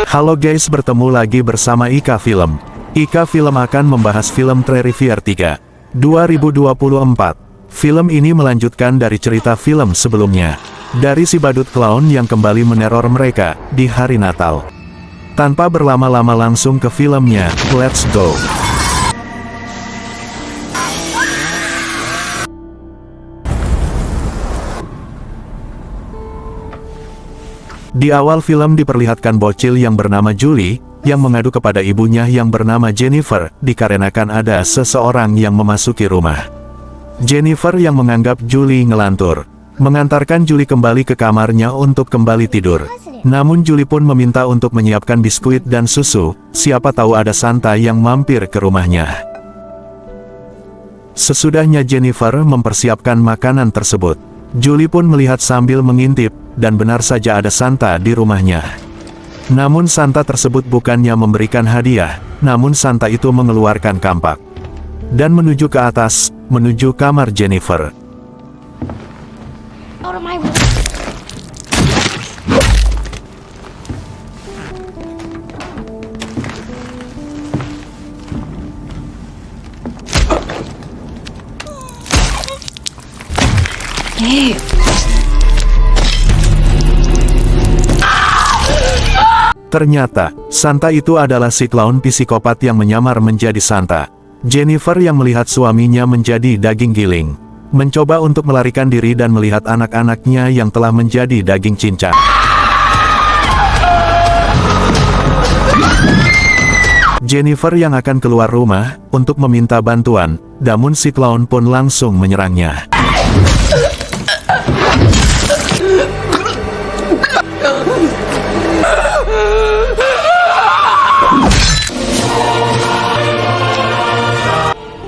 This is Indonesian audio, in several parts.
Halo guys, bertemu lagi bersama Ika Film. Ika Film akan membahas film Terrifier 3 2024. Film ini melanjutkan dari cerita film sebelumnya, dari si badut clown yang kembali meneror mereka di hari Natal. Tanpa berlama-lama langsung ke filmnya, let's go. Di awal film diperlihatkan bocil yang bernama Julie, yang mengadu kepada ibunya yang bernama Jennifer, dikarenakan ada seseorang yang memasuki rumah. Jennifer yang menganggap Julie ngelantur, mengantarkan Julie kembali ke kamarnya untuk kembali tidur. Namun Julie pun meminta untuk menyiapkan biskuit dan susu, siapa tahu ada Santa yang mampir ke rumahnya. Sesudahnya Jennifer mempersiapkan makanan tersebut, Julie pun melihat sambil mengintip, dan benar saja ada Santa di rumahnya. Namun Santa tersebut bukannya memberikan hadiah, namun Santa itu mengeluarkan kampak dan menuju ke atas, menuju kamar Jennifer. Ternyata, Santa itu adalah si clown psikopat yang menyamar menjadi Santa. Jennifer yang melihat suaminya menjadi daging giling, mencoba untuk melarikan diri dan melihat anak-anaknya yang telah menjadi daging cincang. Jennifer yang akan keluar rumah untuk meminta bantuan, namun si clown pun langsung menyerangnya.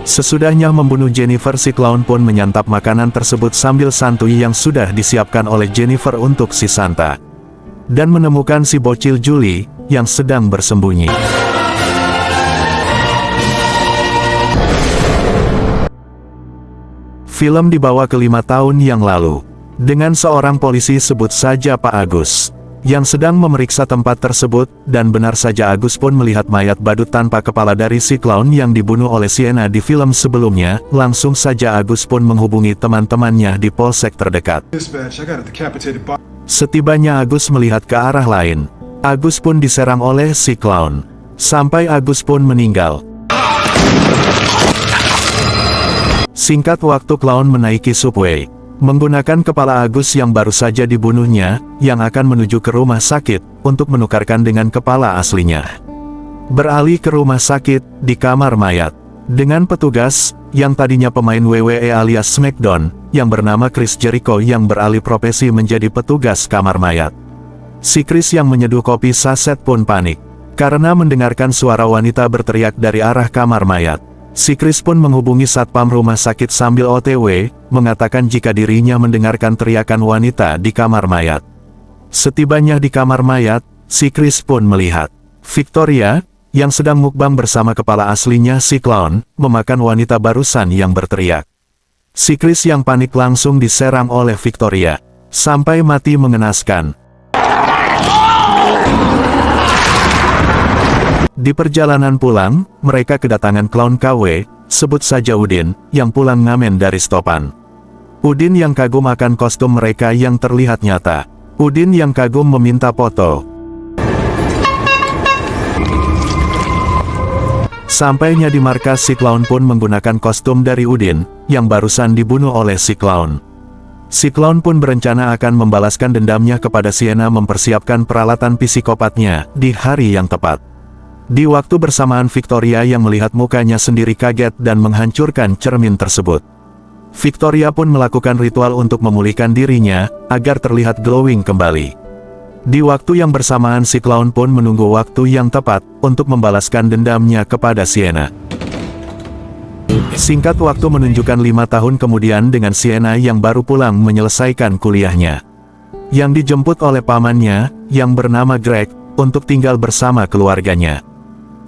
Sesudahnya membunuh Jennifer, si clown pun menyantap makanan tersebut sambil santuy yang sudah disiapkan oleh Jennifer untuk si Santa, dan menemukan si bocil Julie yang sedang bersembunyi. Film dibawa ke 5 tahun yang lalu, dengan seorang polisi, sebut saja Pak Agus, yang sedang memeriksa tempat tersebut, dan benar saja Agus pun melihat mayat badut tanpa kepala dari si clown yang dibunuh oleh Sienna di film sebelumnya. Langsung saja Agus pun menghubungi teman-temannya di polsek terdekat. Setibanya Agus melihat ke arah lain, Agus pun diserang oleh si clown, sampai Agus pun meninggal. Singkat waktu, clown menaiki subway, menggunakan kepala Agus yang baru saja dibunuhnya, yang akan menuju ke rumah sakit, untuk menukarkan dengan kepala aslinya. Beralih ke rumah sakit, di kamar mayat, dengan petugas, yang tadinya pemain WWE alias Smackdown, yang bernama Chris Jericho yang beralih profesi menjadi petugas kamar mayat. Si Chris yang menyeduh kopi saset pun panik, karena mendengarkan suara wanita berteriak dari arah kamar mayat. Si Chris pun menghubungi satpam rumah sakit sambil OTW, mengatakan jika dirinya mendengarkan teriakan wanita di kamar mayat. Setibanya di kamar mayat, si Chris pun melihat Victoria, yang sedang mukbang bersama kepala aslinya si clown, memakan wanita barusan yang berteriak. Si Chris yang panik langsung diserang oleh Victoria, sampai mati mengenaskan. Di perjalanan pulang, mereka kedatangan clown KW, sebut saja Udin, yang pulang ngamen dari stopan. Udin yang kagum akan kostum mereka yang terlihat nyata. Udin yang kagum meminta foto. Sampainya di markas, si clown pun menggunakan kostum dari Udin, yang barusan dibunuh oleh si clown. Si clown pun berencana akan membalaskan dendamnya kepada Sienna, mempersiapkan peralatan psikopatnya di hari yang tepat. Di waktu bersamaan, Victoria yang melihat mukanya sendiri kaget dan menghancurkan cermin tersebut. Victoria pun melakukan ritual untuk memulihkan dirinya, agar terlihat glowing kembali. Di waktu yang bersamaan, si clown pun menunggu waktu yang tepat, untuk membalaskan dendamnya kepada Sienna. Singkat waktu menunjukkan 5 tahun kemudian, dengan Sienna yang baru pulang menyelesaikan kuliahnya, yang dijemput oleh pamannya, yang bernama Greg, untuk tinggal bersama keluarganya.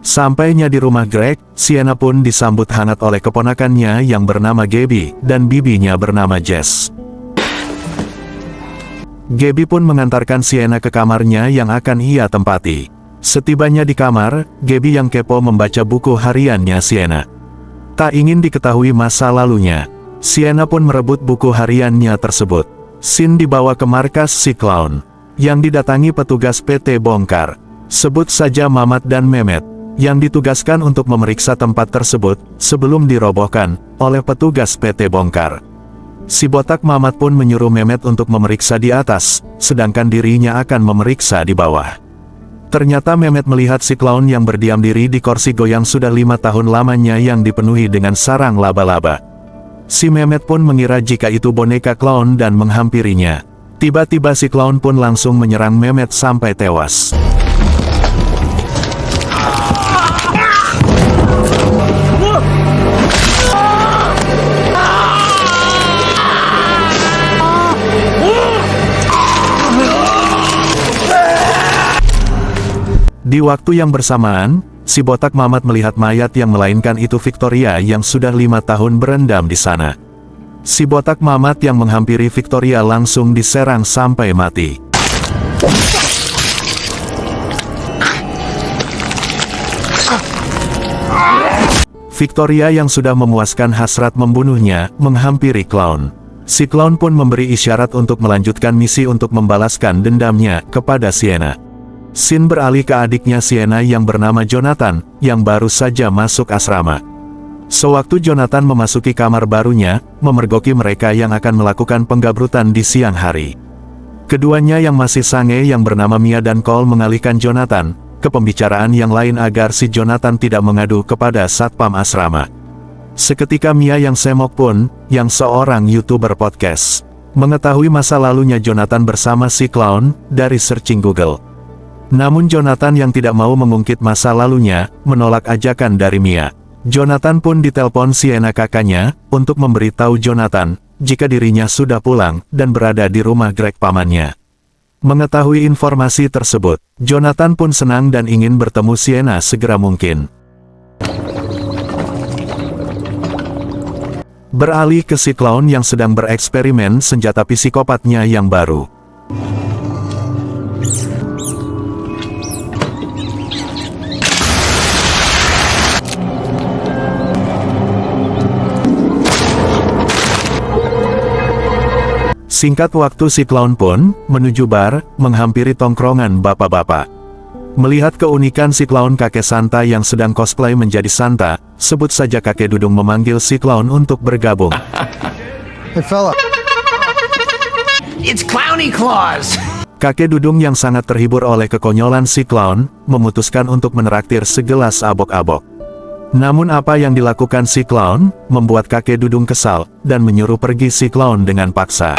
Sampainya di rumah Greg, Sienna pun disambut hangat oleh keponakannya yang bernama Gabby, dan bibinya bernama Jess. Gabby pun mengantarkan Sienna ke kamarnya yang akan ia tempati. Setibanya di kamar, Gaby yang kepo membaca buku hariannya Sienna. Tak ingin diketahui masa lalunya, Sienna pun merebut buku hariannya tersebut. Sin dibawa ke markas si clown, yang didatangi petugas PT Bongkar. Sebut saja Mamat dan Mehmet, yang ditugaskan untuk memeriksa tempat tersebut, sebelum dirobohkan, oleh petugas PT Bongkar. Si botak Mamat pun menyuruh Mehmet untuk memeriksa di atas, sedangkan dirinya akan memeriksa di bawah. Ternyata Mehmet melihat si clown yang berdiam diri di kursi goyang sudah 5 tahun lamanya yang dipenuhi dengan sarang laba-laba. Si Mehmet pun mengira jika itu boneka clown dan menghampirinya. Tiba-tiba si clown pun langsung menyerang Mehmet sampai tewas. Di waktu yang bersamaan, si botak Mamat melihat mayat yang melainkan itu Victoria yang sudah 5 tahun berendam di sana. Si botak Mamat yang menghampiri Victoria langsung diserang sampai mati. Victoria yang sudah memuaskan hasrat membunuhnya, menghampiri clown. Si clown pun memberi isyarat untuk melanjutkan misi untuk membalaskan dendamnya kepada Sienna. Sin beralih ke adiknya Sienna yang bernama Jonathan, yang baru saja masuk asrama. Sewaktu Jonathan memasuki kamar barunya, memergoki mereka yang akan melakukan penggabrutan di siang hari. Keduanya yang masih sange yang bernama Mia dan Cole mengalihkan Jonathan ke pembicaraan yang lain agar si Jonathan tidak mengadu kepada satpam asrama. Seketika Mia yang semok pun, yang seorang YouTuber podcast, mengetahui masa lalunya Jonathan bersama si clown dari searching Google. Namun Jonathan yang tidak mau mengungkit masa lalunya, menolak ajakan dari Mia. Jonathan pun ditelepon Sienna kakaknya, untuk memberitahu Jonathan, jika dirinya sudah pulang, dan berada di rumah Greg pamannya. Mengetahui informasi tersebut, Jonathan pun senang dan ingin bertemu Sienna segera mungkin. Beralih ke si clown yang sedang bereksperimen senjata psikopatnya yang baru. Singkat waktu si clown pun menuju bar, menghampiri tongkrongan bapak-bapak. Melihat keunikan si clown kakek Santa yang sedang cosplay menjadi Santa, sebut saja kakek Dudung memanggil si clown untuk bergabung. Hey fella. It's Clowny Claus. Kakek Dudung yang sangat terhibur oleh kekonyolan si clown, memutuskan untuk menraktir segelas abok-abok. Namun apa yang dilakukan si clown, membuat kakek Dudung kesal, dan menyuruh pergi si clown dengan paksa.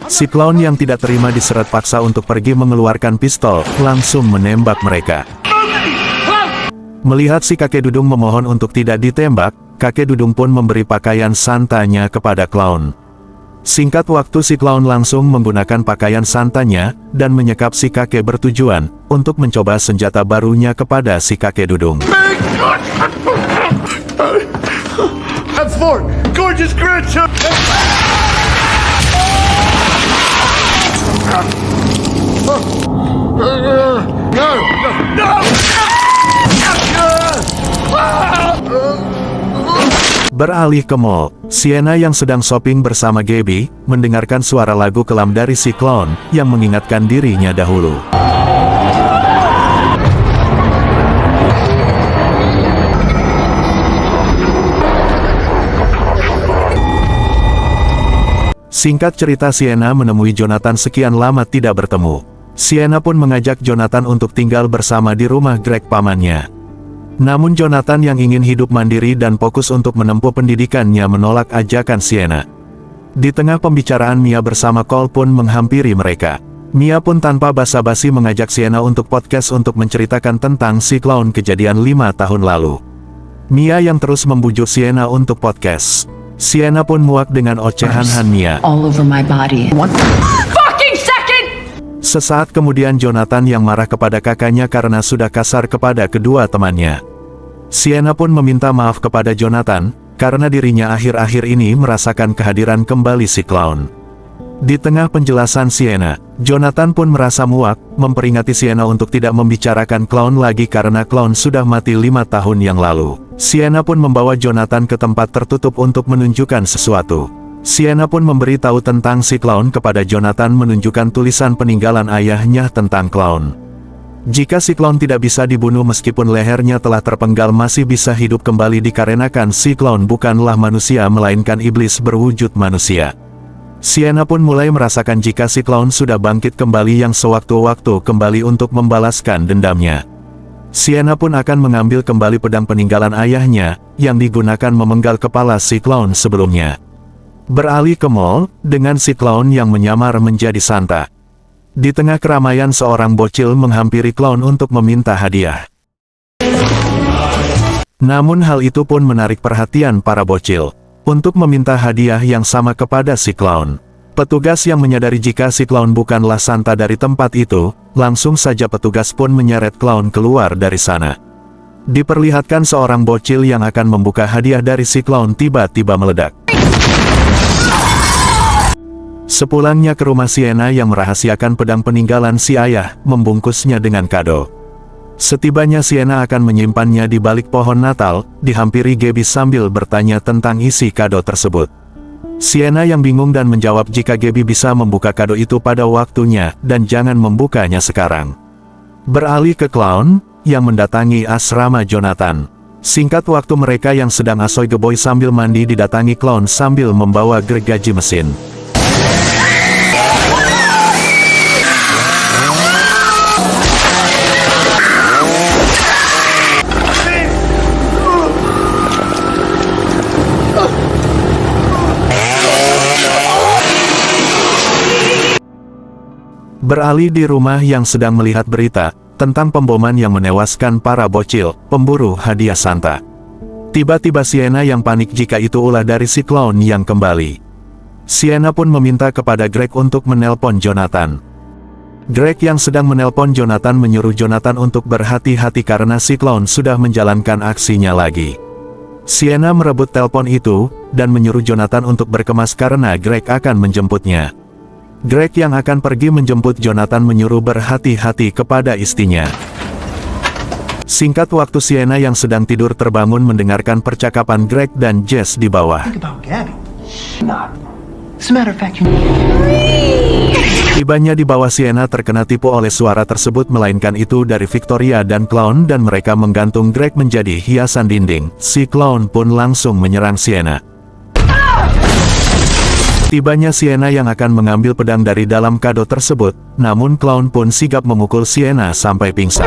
Si clown yang tidak terima diseret paksa untuk pergi mengeluarkan pistol, langsung menembak mereka. Melihat si kakek Dudung memohon untuk tidak ditembak, kakek Dudung pun memberi pakaian santanya kepada clown. Singkat waktu si clown langsung menggunakan pakaian santanya, dan menyekap si kakek bertujuan, untuk mencoba senjata barunya kepada si kakek Dudung. Beralih ke mall, Sienna yang sedang shopping bersama Gaby, mendengarkan suara lagu kelam dari si clown, yang mengingatkan dirinya dahulu. Singkat cerita Sienna menemui Jonathan sekian lama tidak bertemu. Sienna pun mengajak Jonathan untuk tinggal bersama di rumah Greg pamannya. Namun Jonathan yang ingin hidup mandiri dan fokus untuk menempuh pendidikannya menolak ajakan Sienna. Di tengah pembicaraan Mia bersama Cole pun menghampiri mereka. Mia pun tanpa basa-basi mengajak Sienna untuk podcast untuk menceritakan tentang si clown kejadian 5 tahun lalu. Mia yang terus membujuk Sienna untuk podcast. Sienna pun muak dengan ocehan Mia. All over my body. What the fucking second? Sesaat kemudian Jonathan yang marah kepada kakaknya karena sudah kasar kepada kedua temannya. Sienna pun meminta maaf kepada Jonathan, karena dirinya akhir-akhir ini merasakan kehadiran kembali si clown. Di tengah penjelasan Sienna, Jonathan pun merasa muak, memperingati Sienna untuk tidak membicarakan clown lagi karena clown sudah mati 5 tahun yang lalu. Sienna pun membawa Jonathan ke tempat tertutup untuk menunjukkan sesuatu. Sienna pun memberitahu tentang si clown kepada Jonathan, menunjukkan tulisan peninggalan ayahnya tentang clown. Jika si clown tidak bisa dibunuh meskipun lehernya telah terpenggal masih bisa hidup kembali dikarenakan si clown bukanlah manusia melainkan iblis berwujud manusia. Sienna pun mulai merasakan jika si clown sudah bangkit kembali yang sewaktu-waktu kembali untuk membalaskan dendamnya. Sienna pun akan mengambil kembali pedang peninggalan ayahnya, yang digunakan memenggal kepala si clown sebelumnya. Beralih ke mall, dengan si clown yang menyamar menjadi Santa. Di tengah keramaian seorang bocil menghampiri clown untuk meminta hadiah. Namun hal itu pun menarik perhatian para bocil. Untuk meminta hadiah yang sama kepada si clown. Petugas yang menyadari jika si clown bukanlah Santa dari tempat itu, langsung saja petugas pun menyeret clown keluar dari sana. Diperlihatkan seorang bocil yang akan membuka hadiah dari si clown tiba-tiba meledak. Sepulangnya ke rumah Sienna yang merahasiakan pedang peninggalan si ayah, membungkusnya dengan kado. Setibanya Sienna akan menyimpannya di balik pohon Natal, dihampiri Gabby sambil bertanya tentang isi kado tersebut. Sienna yang bingung dan menjawab jika Gabby bisa membuka kado itu pada waktunya, dan jangan membukanya sekarang. Beralih ke clown, yang mendatangi asrama Jonathan. Singkat waktu mereka yang sedang asoy geboy sambil mandi didatangi clown sambil membawa gergaji mesin. Beralih di rumah yang sedang melihat berita tentang pemboman yang menewaskan para bocil, pemburu hadiah Santa. Tiba-tiba Sienna yang panik jika itu ulah dari si clown yang kembali. Sienna pun meminta kepada Greg untuk menelpon Jonathan. Greg yang sedang menelpon Jonathan menyuruh Jonathan untuk berhati-hati karena si clown sudah menjalankan aksinya lagi. Sienna merebut telepon itu, dan menyuruh Jonathan untuk berkemas karena Greg akan menjemputnya. Greg yang akan pergi menjemput Jonathan menyuruh berhati-hati kepada istrinya. Singkat waktu Sienna yang sedang tidur terbangun mendengarkan percakapan Greg dan Jess di bawah. Tibanya di bawah Sienna terkena tipu oleh suara tersebut melainkan itu dari Victoria dan clown dan mereka menggantung Greg menjadi hiasan dinding. Si clown pun langsung menyerang Sienna. Tibanya Sienna yang akan mengambil pedang dari dalam kado tersebut, namun clown pun sigap memukul Sienna sampai pingsan.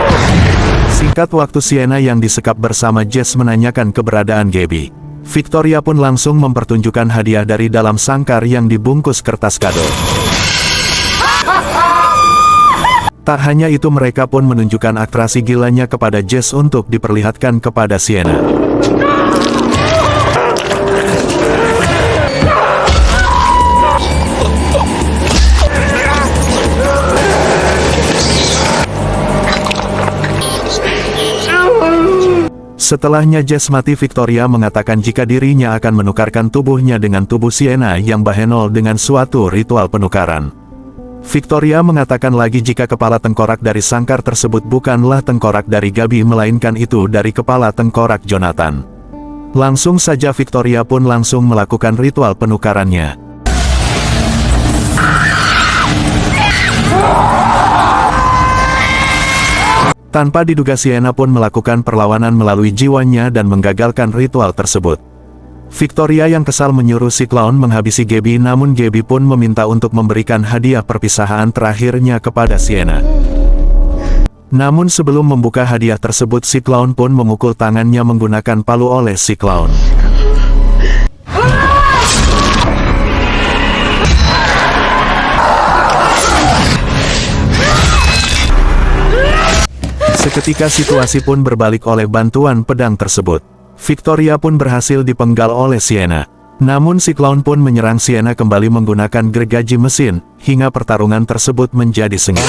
Singkat waktu Sienna yang disekap bersama Jess menanyakan keberadaan Gabby. Victoria pun langsung mempertunjukkan hadiah dari dalam sangkar yang dibungkus kertas kado. Tak hanya itu mereka pun menunjukkan atraksi gilanya kepada Jess untuk diperlihatkan kepada Sienna. Setelahnya Jess mati, Victoria mengatakan jika dirinya akan menukarkan tubuhnya dengan tubuh Sienna yang bahenol dengan suatu ritual penukaran. Victoria mengatakan lagi jika kepala tengkorak dari sangkar tersebut bukanlah tengkorak dari Gabby melainkan itu dari kepala tengkorak Jonathan. Langsung saja Victoria pun langsung melakukan ritual penukarannya. Tanpa diduga Sienna pun melakukan perlawanan melalui jiwanya dan menggagalkan ritual tersebut. Victoria yang kesal menyuruh si clown menghabisi Gabby, namun Gabby pun meminta untuk memberikan hadiah perpisahan terakhirnya kepada Sienna. Namun sebelum membuka hadiah tersebut si clown pun memukul tangannya menggunakan palu oleh si clown. Seketika situasi pun berbalik oleh bantuan pedang tersebut. Victoria pun berhasil dipenggal oleh Sienna. Namun si clown pun menyerang Sienna kembali menggunakan gergaji mesin, hingga pertarungan tersebut menjadi sengit.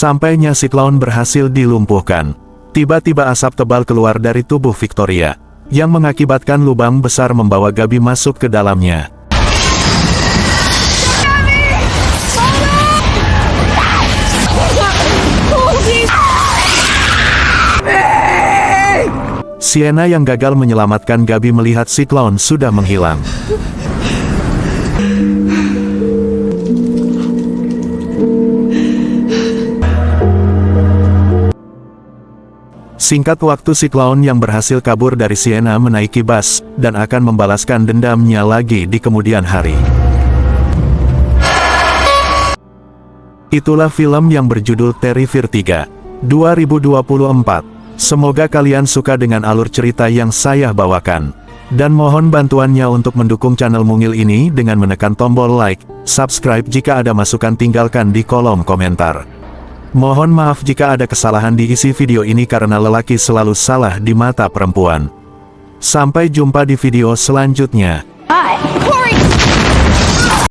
Sampainya si clown berhasil dilumpuhkan. Tiba-tiba asap tebal keluar dari tubuh Victoria, yang mengakibatkan lubang besar membawa Gabi masuk ke dalamnya. Sienna yang gagal menyelamatkan Gabi melihat si clown sudah menghilang. Singkat waktu si clown yang berhasil kabur dari Sienna menaiki bus, dan akan membalaskan dendamnya lagi di kemudian hari. Itulah film yang berjudul Terrifier 3, 2024. Semoga kalian suka dengan alur cerita yang saya bawakan. Dan mohon bantuannya untuk mendukung channel Mungil ini dengan menekan tombol like, subscribe jika ada masukan tinggalkan di kolom komentar. Mohon maaf jika ada kesalahan di isi video ini karena lelaki selalu salah di mata perempuan. Sampai jumpa di video selanjutnya. Hi.